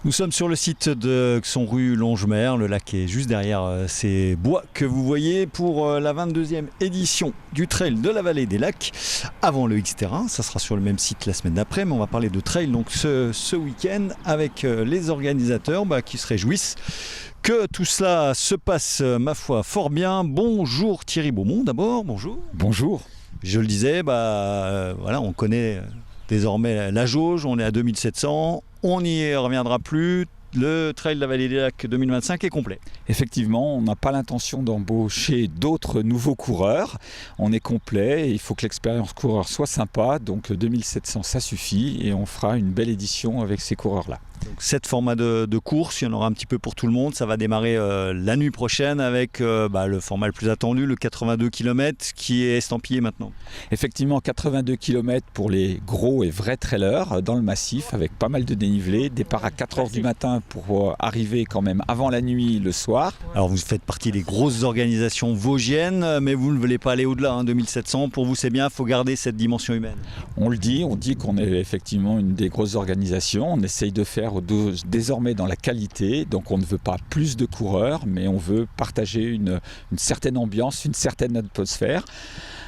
Nous sommes sur le site de Xon rue Longemer, le lac est juste derrière ces bois que vous voyez pour la 22e édition du trail de la vallée des lacs avant le X-Terrain. Ça sera sur le même site la semaine d'après, mais on va parler de trail donc ce week-end avec les organisateurs qui se réjouissent que tout cela se passe, ma foi, fort bien. Bonjour Thierry Beaumont d'abord, bonjour. Bonjour. Je le disais, voilà, on connaît désormais la jauge, on est à 2700, on n'y reviendra plus. Le Trail de la Vallée des Lacs 2025 est complet. Effectivement, on n'a pas l'intention d'embaucher d'autres nouveaux coureurs. On est complet et il faut que l'expérience coureur soit sympa. Donc 2700, ça suffit et on fera une belle édition avec ces coureurs-là. Donc 7 formats de course, il y en aura un petit peu pour tout le monde. Ça va démarrer la nuit prochaine avec le format le plus attendu, le 82 km qui est estampillé maintenant. Effectivement, 82 km pour les gros et vrais trailers dans le massif avec pas mal de dénivelé. Départ à 4h du matin pour arriver quand même avant la nuit le soir. Alors vous faites partie des grosses organisations vosgiennes, mais vous ne voulez pas aller au-delà, 2700. Pour vous c'est bien, il faut garder cette dimension humaine. On dit qu'on est effectivement une des grosses organisations. On essaye de faire désormais dans la qualité, donc on ne veut pas plus de coureurs, mais on veut partager une certaine ambiance, une certaine atmosphère.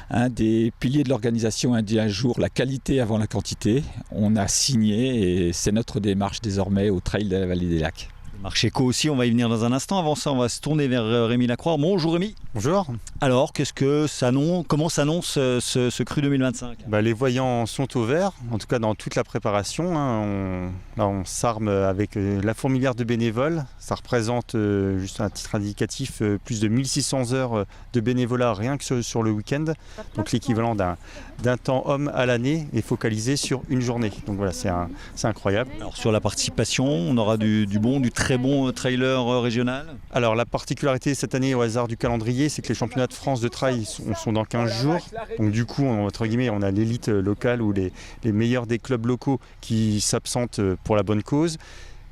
Un des piliers de l'organisation a dit un jour la qualité avant la quantité. On a signé et c'est notre démarche désormais au Trail de la Vallée des Lacs. Marche éco aussi, on va y venir dans un instant. Avant ça, on va se tourner vers Rémi Lacroix. Bonjour Rémi. Bonjour. Alors, comment s'annonce ce cru 2025 ? Les voyants sont au vert, en tout cas dans toute la préparation. On s'arme avec la fourmilière de bénévoles. Ça représente, juste un titre indicatif, plus de 1600 heures de bénévolat rien que sur le week-end. Donc l'équivalent d'un temps homme à l'année est focalisé sur une journée. Donc voilà, c'est incroyable. Alors sur la participation, on aura du très bon trailer régional. Alors la particularité cette année au hasard du calendrier, c'est que les championnats de France de trail sont dans 15 jours. Donc du coup, entre guillemets, on a l'élite locale ou les meilleurs des clubs locaux qui s'absentent pour la bonne cause.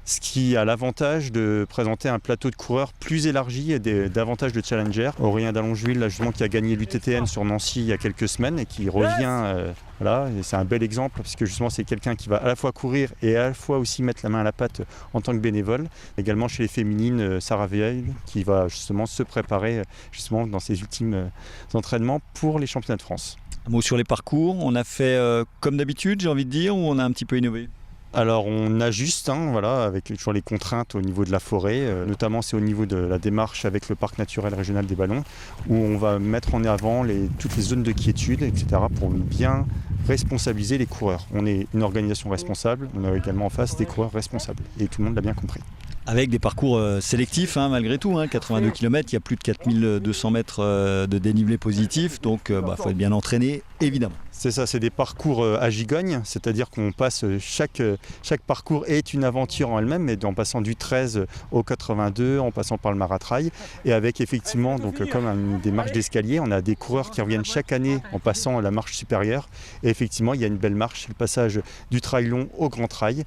Ce qui a l'avantage de présenter un plateau de coureurs plus élargi et davantage de challengers. Aurélien Dallonjuil, justement, qui a gagné l'UTTN sur Nancy il y a quelques semaines et qui revient, et c'est un bel exemple puisque justement c'est quelqu'un qui va à la fois courir et à la fois aussi mettre la main à la pâte en tant que bénévole. Également chez les féminines, Sarah Veil qui va justement se préparer justement dans ses ultimes entraînements pour les championnats de France. Un mot sur les parcours, on a fait comme d'habitude, j'ai envie de dire, ou on a un petit peu innové ? Alors on ajuste, avec toujours les contraintes au niveau de la forêt, notamment c'est au niveau de la démarche avec le parc naturel régional des Ballons, où on va mettre en avant toutes les zones de quiétude, etc. pour bien responsabiliser les coureurs. On est une organisation responsable, on a également en face des coureurs responsables, et tout le monde l'a bien compris. Avec des parcours sélectifs malgré tout, 82 km, il y a plus de 4200 mètres de dénivelé positif, donc il faut être bien entraîné, évidemment. C'est ça, c'est des parcours à gigogne, c'est-à-dire qu'on passe, chaque parcours est une aventure en elle-même, mais en passant du 13 au 82, en passant par le maratrail, et avec effectivement, comme des marches d'escalier, on a des coureurs qui reviennent chaque année en passant la marche supérieure, et effectivement il y a une belle marche, le passage du trail long au grand trail,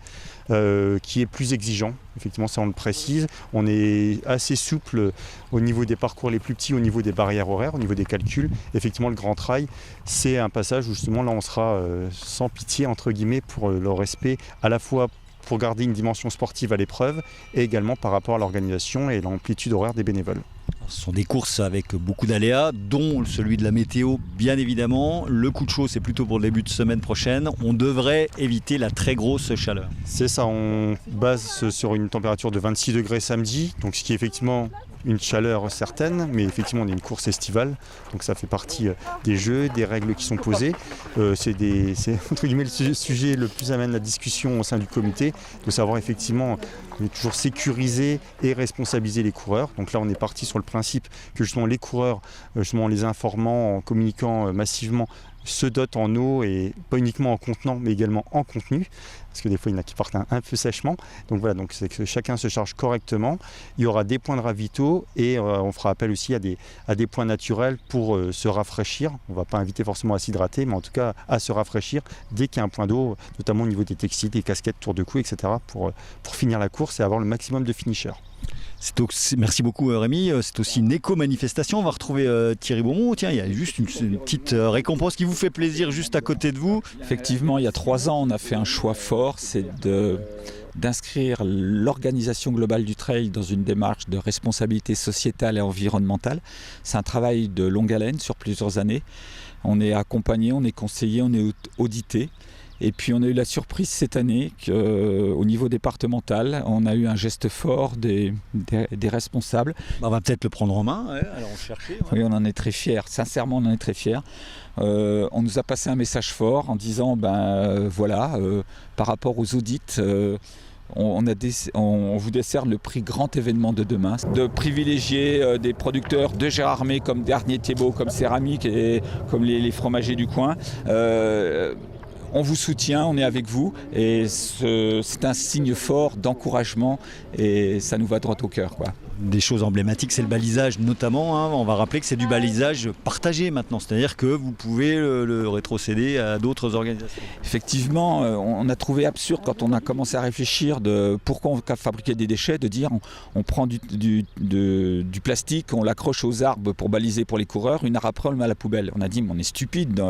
qui est plus exigeant, effectivement ça on le précise, on est assez souple au niveau des parcours les plus petits, au niveau des barrières horaires, au niveau des calculs. Effectivement le grand trail, c'est un passage où justement là on sera sans pitié entre guillemets pour le respect à la fois pour garder une dimension sportive à l'épreuve et également par rapport à l'organisation et l'amplitude horaire des bénévoles. Ce sont des courses avec beaucoup d'aléas, dont celui de la météo, bien évidemment. Le coup de chaud, c'est plutôt pour le début de semaine prochaine. On devrait éviter la très grosse chaleur. C'est ça, on base sur une température de 26 degrés samedi, donc ce qui est effectivement une chaleur certaine, mais effectivement on est une course estivale, donc ça fait partie des jeux, des règles qui sont posées. C'est entre guillemets le sujet le plus amène la discussion au sein du comité, de savoir effectivement toujours sécuriser et responsabiliser les coureurs. Donc là on est parti sur le principe que justement les coureurs, justement en les informant, en communiquant massivement, se dotent en eau et pas uniquement en contenant mais également en contenu, parce que des fois il y en a qui partent un peu sèchement. Donc voilà, donc c'est que chacun se charge correctement. Il y aura des points de ravito et on fera appel aussi à des points naturels pour se rafraîchir. On ne va pas inviter forcément à s'hydrater, mais en tout cas à se rafraîchir dès qu'il y a un point d'eau, notamment au niveau des textiles, des casquettes, tour de cou, etc. pour finir la course et avoir le maximum de finishers. Merci beaucoup Rémi, c'est aussi une éco-manifestation, on va retrouver Thierry Beaumont. Tiens, il y a juste une petite récompense qui vous fait plaisir juste à côté de vous. Effectivement, il y a 3 ans, on a fait un choix fort, c'est de d'inscrire l'organisation globale du trail dans une démarche de responsabilité sociétale et environnementale. C'est un travail de longue haleine sur plusieurs années. On est accompagné, on est conseillé, on est audité. Et puis on a eu la surprise cette année qu'au niveau départemental, on a eu un geste fort des responsables. On va peut-être le prendre en main, alors on cherchait. Oui, on en est très fiers, sincèrement on en est très fiers. On nous a passé un message fort en disant, par rapport aux audits, on vous décerne le prix grand événement de demain, de privilégier des producteurs de Gérardmer comme Dernier Thiebaut, comme Céramique et comme les fromagers du coin. On vous soutient, on est avec vous et c'est un signe fort d'encouragement et ça nous va droit au cœur, quoi. Des choses emblématiques, c'est le balisage notamment. On va rappeler que c'est du balisage partagé maintenant, c'est-à-dire que vous pouvez le rétrocéder à d'autres organisations. Effectivement, on a trouvé absurde quand on a commencé à réfléchir de pourquoi on fabriquait des déchets, de dire on prend du plastique, on l'accroche aux arbres pour baliser pour les coureurs, une heure après on le met à la poubelle. On a dit mais on est stupide.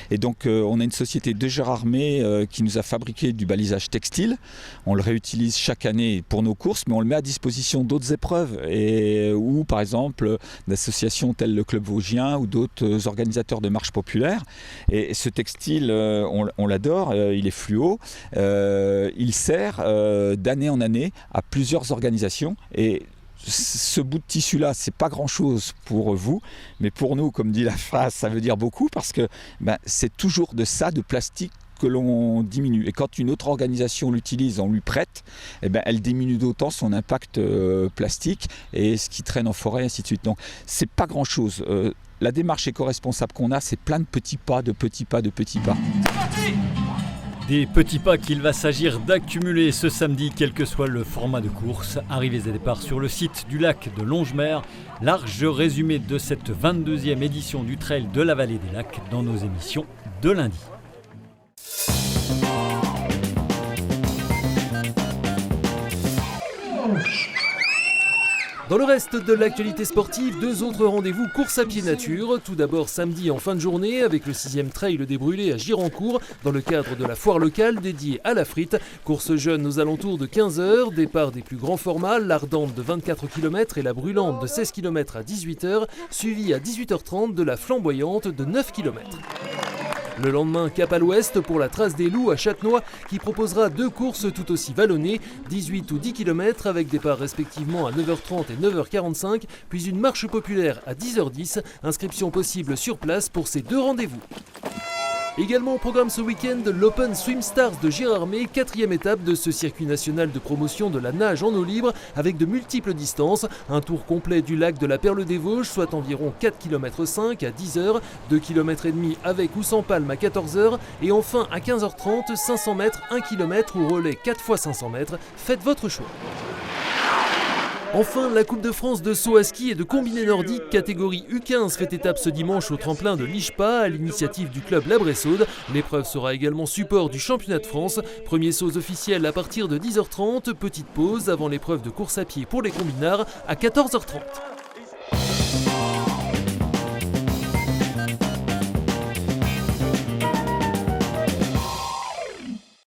Et donc on a une société de Gérardmer qui nous a fabriqué du balisage textile. On le réutilise chaque année pour nos courses, mais on le met à disposition d'autres épreuves. Ou par exemple d'associations telles le Club Vosgien ou d'autres organisateurs de marches populaires. Et ce textile, on l'adore, il est fluo, il sert d'année en année à plusieurs organisations. Et ce bout de tissu-là, c'est pas grand-chose pour vous, mais pour nous, comme dit la phrase, ça veut dire beaucoup parce que c'est toujours de plastique que l'on diminue. Et quand une autre organisation l'utilise, on lui prête, elle diminue d'autant son impact plastique et ce qui traîne en forêt, ainsi de suite. Donc, c'est pas grand-chose. La démarche éco-responsable qu'on a, c'est plein de petits pas, de petits pas, de petits pas. C'est parti ! Des petits pas qu'il va s'agir d'accumuler ce samedi, quel que soit le format de course. Arrivées et départs sur le site du lac de Longemer. Large résumé de cette 22e édition du Trail de la Vallée des Lacs dans nos émissions de lundi. Dans le reste de l'actualité sportive, 2 autres rendez-vous course à pied nature. Tout d'abord samedi en fin de journée avec le 6e trail des Brûlés à Girancourt dans le cadre de la foire locale dédiée à la frite. Course jeune aux alentours de 15h, départ des plus grands formats, l'Ardente de 24 km et la Brûlante de 16 km à 18h, suivi à 18h30 de la Flamboyante de 9 km. Le lendemain, cap à l'ouest pour la Trace des Loups à Châtenois qui proposera 2 courses tout aussi vallonnées, 18 ou 10 km avec départ respectivement à 9h30 et 9h45, puis une marche populaire à 10h10, inscription possible sur place pour ces 2 rendez-vous. Également au programme ce week-end, l'Open Swim Stars de Gérardmer, 4e étape de ce circuit national de promotion de la nage en eau libre avec de multiples distances. Un tour complet du lac de la Perle des Vosges, soit environ 4,5 km à 10h, 2,5 km avec ou sans palme à 14h et enfin à 15h30, 500 mètres, 1 km ou relais 4 x 500 mètres. Faites votre choix. Enfin, la Coupe de France de saut à ski et de combiné nordique catégorie U15 fait étape ce dimanche au tremplin de l'Ichpa à l'initiative du club La Bressaude. L'épreuve sera également support du championnat de France. Premier saut officiel à partir de 10h30, petite pause avant l'épreuve de course à pied pour les combinards à 14h30.